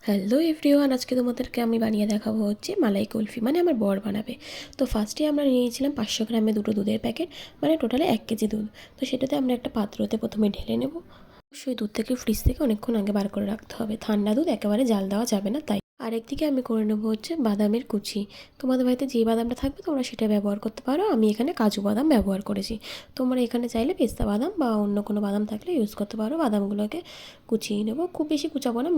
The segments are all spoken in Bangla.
হ্যালো এভরিওয়ান, আজকে তোমাদেরকে আমি বানিয়ে দেখাবো হচ্ছে মালাই কুলফি, মানে আমার বর বানাবে। তো ফার্স্টে আমরা নিয়ে নিয়েছিলাম 500 গ্রামে দুটো দুধের প্যাকেট, মানে টোটালে 1 কেজি দুধ। তো সেটাতে আমরা একটা পাত্রতে প্রথমে ঢেলে নেব। অবশ্যই দুধটাকে ফ্রিজ থেকে অনেকক্ষণ আগে বার করে রাখতে হবে, ঠান্ডা দুধ একেবারে জাল দেওয়া যাবে না। তাই আরেকদিকে আমি করে নেবো হচ্ছে বাদামের কুচি। তোমাদের বাড়িতে যে বাদামটা থাকবে তোমরা সেটা ব্যবহার করতে পারো, আমি এখানে কাজু বাদাম ব্যবহার করেছি। তোমরা এখানে চাইলে পেস্তা বাদাম বা অন্য কোনো বাদাম থাকলে ইউজ করতে পারো। বাদামগুলোকে কুচিয়ে নেবো, খুব বেশি কুচাবো না,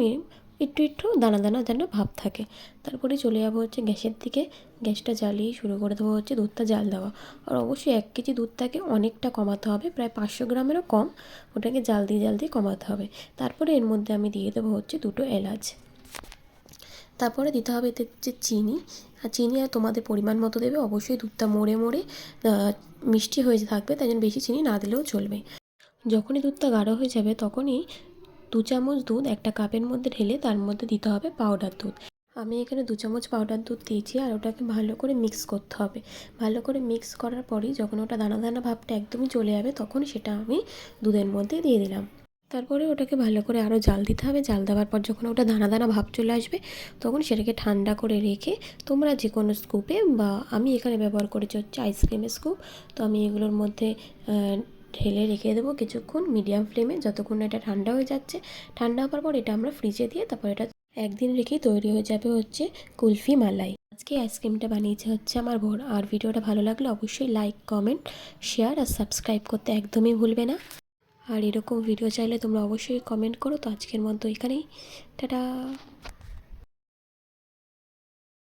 একটু একটু দানা দানা যেন ভাব থাকে। তারপরে চলে যাবো হচ্ছে গ্যাসের দিকে, গ্যাসটা জ্বালিয়ে শুরু করে দেবো হচ্ছে দুধটা জাল দেওয়া। আর অবশ্যই 1 কেজি দুধটাকে অনেকটা কমাতে হবে, প্রায় 500 গ্রামেরও কম। ওটাকে জাল দিয়ে কমাতে হবে। তারপরে এর মধ্যে আমি দিয়ে দেবো হচ্ছে দুটো এলাচ। তারপরে দিতে হবে এতে হচ্ছে চিনি। আর চিনি আর তোমাদের পরিমাণ মতো দেবে। অবশ্যই দুধটা মরে মিষ্টি হয়ে থাকবে, তাই জন্য বেশি চিনি না দিলেও চলবে। যখনই দুধটা গাঢ় হয়ে যাবে তখনই 2 চামচ দুধ একটা কাপের মধ্যে ঢেলে তার মধ্যে দিতে হবে পাউডার দুধ। আমি এখানে 2 চামচ পাউডার দুধ দিয়েছি, আর ওটাকে ভালো করে মিক্স করতে হবে। ভালো করে মিক্স করার পরই যখন ওটা দানা দানা ভাবটা একদমই চলে যাবে তখন সেটা আমি দুধের মধ্যে দিয়ে দিলাম। তারপরে ওটাকে ভালো করে আরও জাল দিতে হবে। জাল দেওয়ার পর যখন ওটা দানা দানা ভাব চলে আসবে তখন সেটাকে ঠান্ডা করে রেখে তোমরা যে কোনো স্কুপে, বা আমি এখানে ব্যবহার করেছি হচ্ছে আইসক্রিমের স্কুপ, তো আমি এগুলোর মধ্যে ঢেলে রেখে দেবো কিছুক্ষণ মিডিয়াম ফ্লেমে, যতক্ষণ না এটা ঠান্ডা হয়ে যাচ্ছে। ঠান্ডা হওয়ার পর এটা আমরা ফ্রিজে দিয়ে তারপর এটা একদিন রেখেই তৈরি হয়ে যাবে হচ্ছে কুলফি মালাই। আজকে আইসক্রিমটা বানিয়েছে হচ্ছে আমার বোন। আর ভিডিওটা ভালো লাগলে অবশ্যই লাইক, কমেন্ট, শেয়ার আর সাবস্ক্রাইব করতে একদমই ভুলবে না। আর এরকম ভিডিও চাইলে তোমরা অবশ্যই কমেন্ট করো। তো আজকের মতো এখানেই, টাটা।